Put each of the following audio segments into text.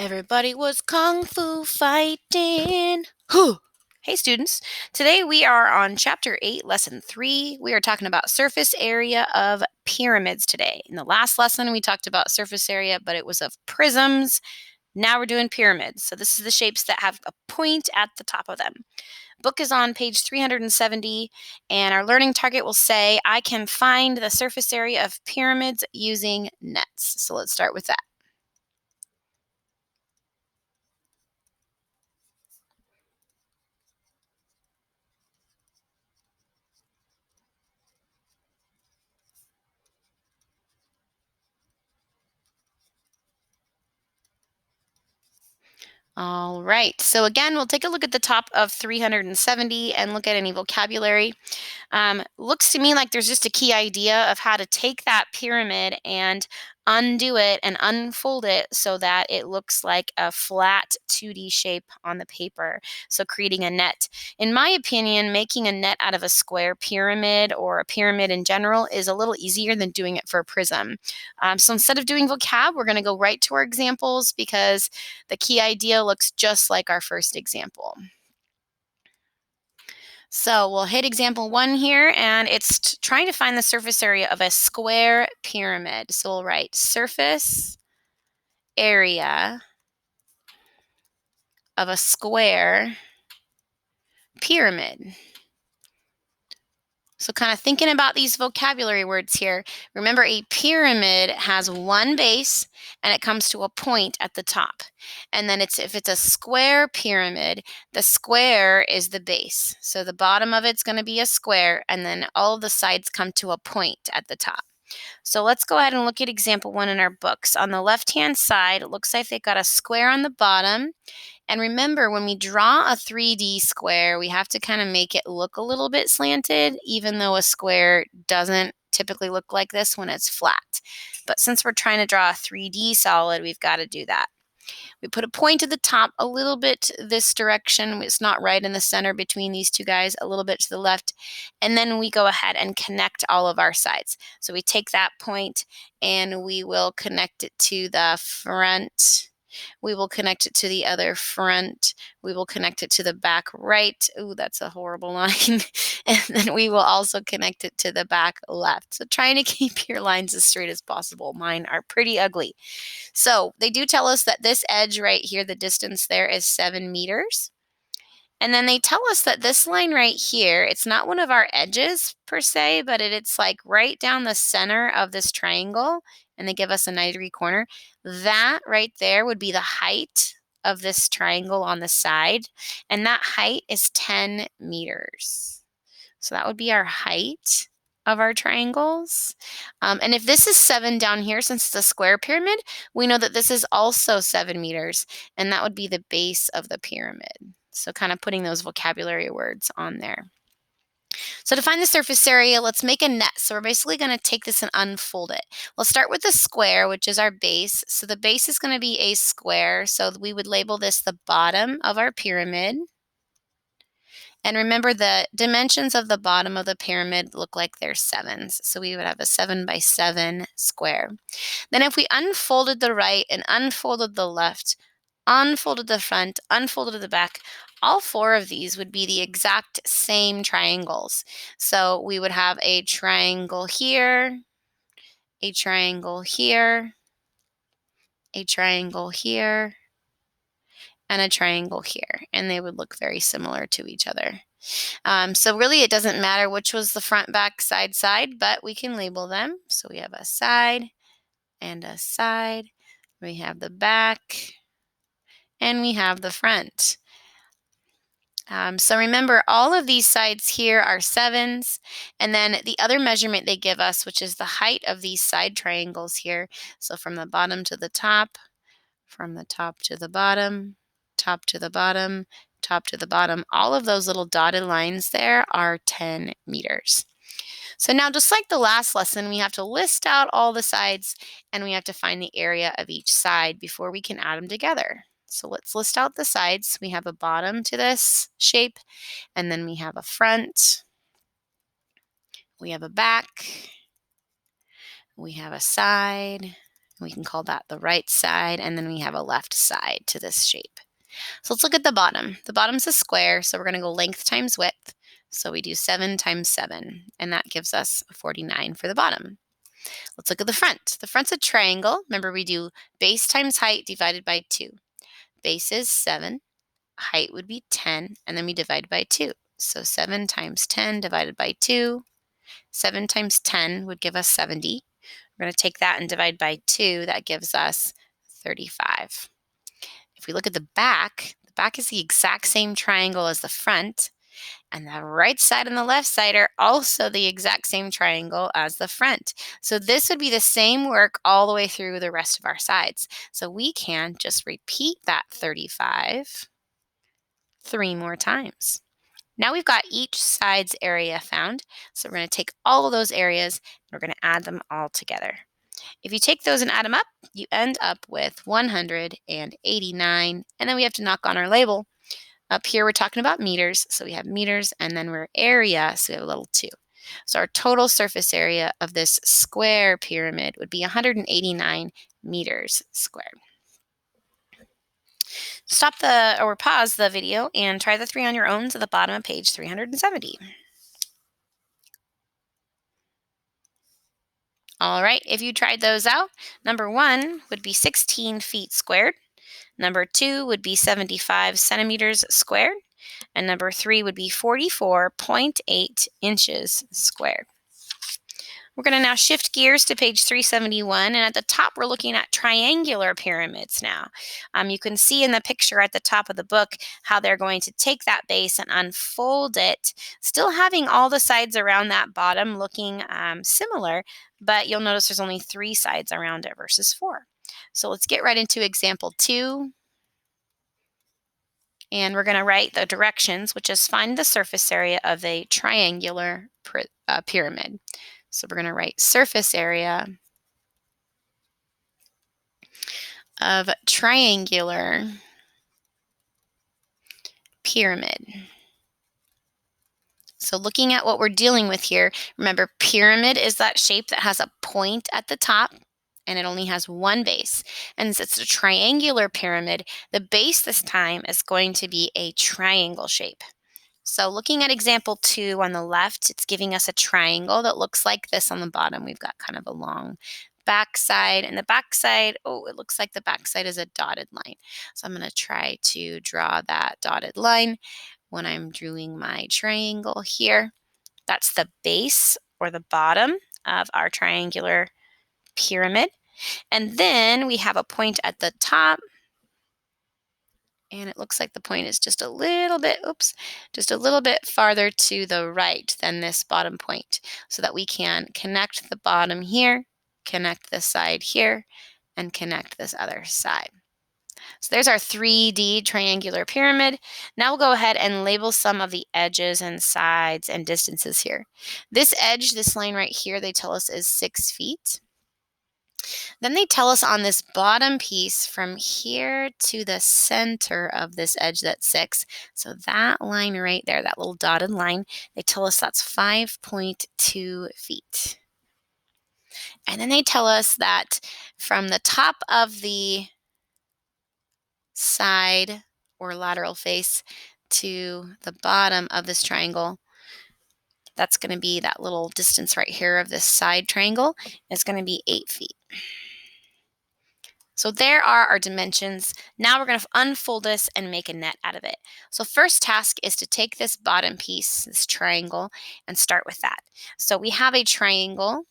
Everybody was kung fu fighting. Huh. Hey, students. Today we are on Chapter 8, Lesson 3. We are talking about surface area of pyramids today. In the last lesson, we talked about surface area, but it was of prisms. Now we're doing pyramids. So this is the shapes that have a point at the top of them. Book is on page 370, and our learning target will say, I can find the surface area of pyramids using nets. So let's start with that. All right. So again, we'll take a look at the top of 370 and look at any vocabulary. Looks to me like there's just a key idea of how to take that pyramid and undo it and unfold it so that it looks like a flat 2D shape on the paper. So creating a net. In my opinion, making a net out of a square pyramid or a pyramid in general is a little easier than doing it for a prism. So instead of doing vocab, we're going to go right to our examples because the key idea looks just like our first example. So we'll hit example 1 here, and it's trying to find the surface area of a square pyramid. So we'll write surface area of a square pyramid. So kind of thinking about these vocabulary words here, remember a pyramid has one base and it comes to a point at the top. And then if it's a square pyramid, the square is the base. So the bottom of it's going to be a square, and then all of the sides come to a point at the top. So let's go ahead and look at example 1 in our books. On the left-hand side, it looks like they've got a square on the bottom. And remember, when we draw a 3D square, we have to kind of make it look a little bit slanted, even though a square doesn't typically look like this when it's flat. But since we're trying to draw a 3D solid, we've got to do that. We put a point at the top a little bit this direction. It's not right in the center between these two guys, a little bit to the left. And then we go ahead and connect all of our sides. So we take that point and we will connect it to the front. We will connect it to the other front. We will connect it to the back right. Ooh, that's a horrible line. And then we will also connect it to the back left. So trying to keep your lines as straight as possible. Mine are pretty ugly. So they do tell us that this edge right here, the distance there is 7 meters. And then they tell us that this line right here, it's not one of our edges per se, but it's like right down the center of this triangle, and they give us a 90-degree corner. That right there would be the height of this triangle on the side, and that height is 10 meters. So that would be our height of our triangles. And if this is 7 down here, since it's a square pyramid, we know that this is also 7 meters, and that would be the base of the pyramid. So kind of putting those vocabulary words on there. So to find the surface area, let's make a net. So we're basically going to take this and unfold it. We'll start with the square, which is our base. So the base is going to be a square. So we would label this the bottom of our pyramid. And remember, the dimensions of the bottom of the pyramid look like they're 7s. So we would have a 7 by 7 square. Then if we unfolded the right and unfolded the left, unfolded the front, unfolded the back, all 4 of these would be the exact same triangles. So we would have a triangle here, a triangle here, a triangle here, and a triangle here. And they would look very similar to each other. So really it doesn't matter which was the front, back, side, but we can label them. So we have a side and a side. We have the back and we have the front. So remember, all of these sides here are 7s, and then the other measurement they give us, which is the height of these side triangles here. So from the bottom to the top, from the top to the bottom, top to the bottom, top to the bottom, all of those little dotted lines there are 10 meters. So now, just like the last lesson, we have to list out all the sides and we have to find the area of each side before we can add them together. So let's list out the sides. We have a bottom to this shape, and then we have a front, we have a back, we have a side, We can call that the right side, and then we have a left side to this shape. So let's look at the bottom. The bottom's a square, so we're going to go length times width. So we do 7 times 7, and that gives us 49 for the bottom. Let's look at the front. The front's a triangle. Remember, we do base times height divided by 2. Base is 7, height would be 10, and then we divide by 2. So 7 times 10 divided by 2. 7 times 10 would give us 70. We're going to take that and divide by 2. That gives us 35. If we look at the back is the exact same triangle as the front, and the right side and the left side are also the exact same triangle as the front. So this would be the same work all the way through the rest of our sides. So we can just repeat that 35 3 more times. Now we've got each side's area found. So we're going to take all of those areas and we're going to add them all together. If you take those and add them up, you end up with 189, and then we have to knock on our label. Up here, we're talking about meters, so we have meters, and then we're area, so we have a little 2. So our total surface area of this square pyramid would be 189 meters squared. Stop or pause the video and try the 3 on your own to the bottom of page 370. All right, if you tried those out, number 1 would be 16 feet squared. Number 2 would be 75 centimeters squared. And number 3 would be 44.8 inches squared. We're going to now shift gears to page 371, and at the top we're looking at triangular pyramids now. You can see in the picture at the top of the book how they're going to take that base and unfold it, still having all the sides around that bottom looking similar, but you'll notice there's only 3 sides around it versus 4. So let's get right into example 2. And we're going to write the directions, which is find the surface area of a triangular pyramid. So we're going to write surface area of triangular pyramid. So looking at what we're dealing with here, remember pyramid is that shape that has a point at the top and it only has one base. And since it's a triangular pyramid, the base this time is going to be a triangle shape. So looking at example 2 on the left, it's giving us a triangle that looks like this on the bottom. We've got kind of a long backside, and the backside, it looks like the backside is a dotted line. So I'm going to try to draw that dotted line when I'm drawing my triangle here. That's the base or the bottom of our triangular pyramid. And then we have a point at the top. And it looks like the point is just a little bit farther to the right than this bottom point, so that we can connect the bottom here, connect this side here, and connect this other side. So there's our 3D triangular pyramid. Now we'll go ahead and label some of the edges and sides and distances here. This edge, this line right here, they tell us is 6 feet. Then they tell us on this bottom piece from here to the center of this edge that's 6. So that line right there, that little dotted line, they tell us that's 5.2 feet. And then they tell us that from the top of the side or lateral face to the bottom of this triangle, that's going to be that little distance right here of this side triangle. It's going to be 8 feet. So there are our dimensions. Now we're going to unfold this and make a net out of it. So first task is to take this bottom piece, this triangle, and start with that. So we have a triangle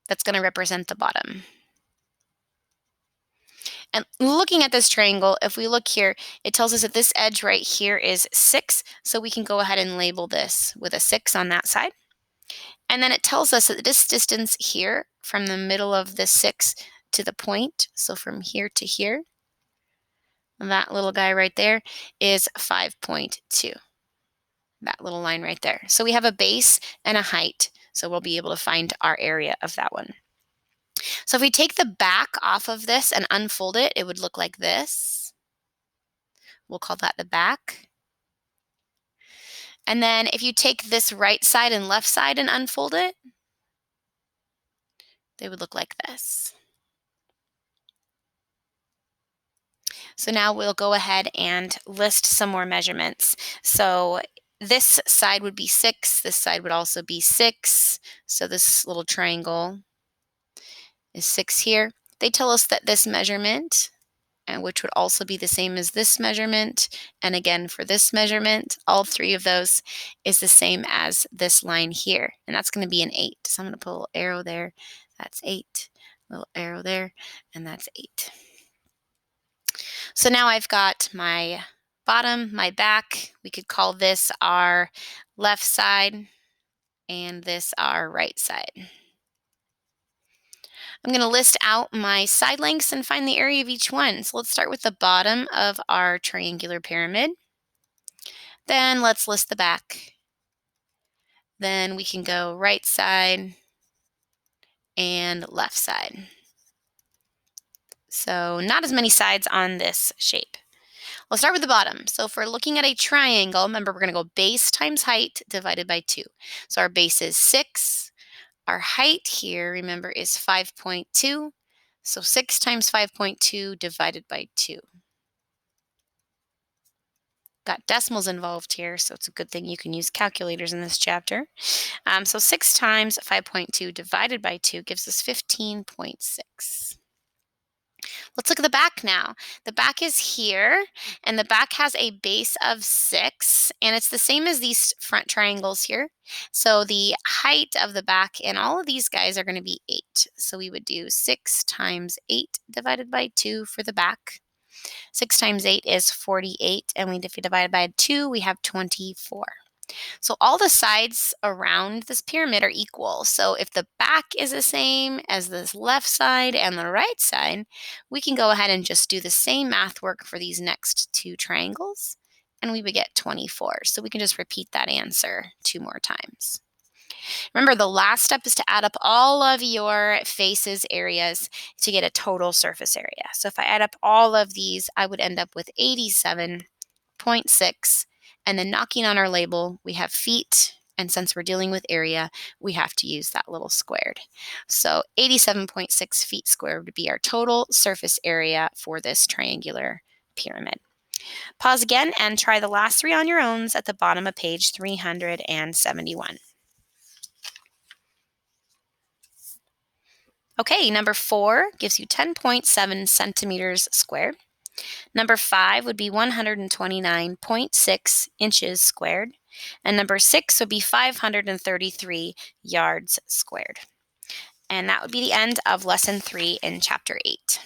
that's going to represent the bottom. And looking at this triangle, if we look here, it tells us that this edge right here is 6. So we can go ahead and label this with a 6 on that side. And then it tells us that this distance here from the middle of the 6 to the point, so from here to here, that little guy right there is 5.2. That little line right there. So we have a base and a height, so we'll be able to find our area of that one. So if we take the back off of this and unfold it, it would look like this. We'll call that the back. And then if you take this right side and left side and unfold it, They would look like this. So now we'll go ahead and list some more measurements. So this side would be 6. This side would also be 6. So this little triangle is 6 here. They tell us that this measurement, and which would also be the same as this measurement, and again for this measurement, all three of those is the same as this line here, and that's going to be an 8. So I'm going to put a little arrow there. That's 8. Little arrow there, and that's 8. So now I've got my bottom, my back. We could call this our left side and this our right side. I'm going to list out my side lengths and find the area of each one. So let's start with the bottom of our triangular pyramid. Then let's list the back. Then we can go right side and left side. So not as many sides on this shape. We'll start with the bottom. So if we're looking at a triangle, remember we're going to go base times height divided by 2. So our base is 6. Our height here, remember, is 5.2. So 6 times 5.2 divided by 2. Got decimals involved here, so it's a good thing you can use calculators in this chapter. So 6 times 5.2 divided by 2 gives us 15.6. Let's look at the back now. The back is here, and the back has a base of 6, and it's the same as these front triangles here. So the height of the back in all of these guys are going to be 8. So we would do 6 times 8 divided by 2 for the back. 6 times 8 is 48, and if we divide by 2, we have 24. So all the sides around this pyramid are equal. So if the back is the same as this left side and the right side, we can go ahead and just do the same math work for these next 2 triangles, and we would get 24. So we can just repeat that answer 2 more times. Remember, the last step is to add up all of your faces areas to get a total surface area. So if I add up all of these, I would end up with 87.6. And then knocking on our label, we have feet. And since we're dealing with area, we have to use that little squared. So 87.6 feet squared would be our total surface area for this triangular pyramid. Pause again and try the last 3 on your own at the bottom of page 371. Okay, number 4 gives you 10.7 centimeters squared. Number 5 would be 129.6 inches squared. And number 6 would be 533 yards squared. And that would be the end of lesson 3 in chapter 8.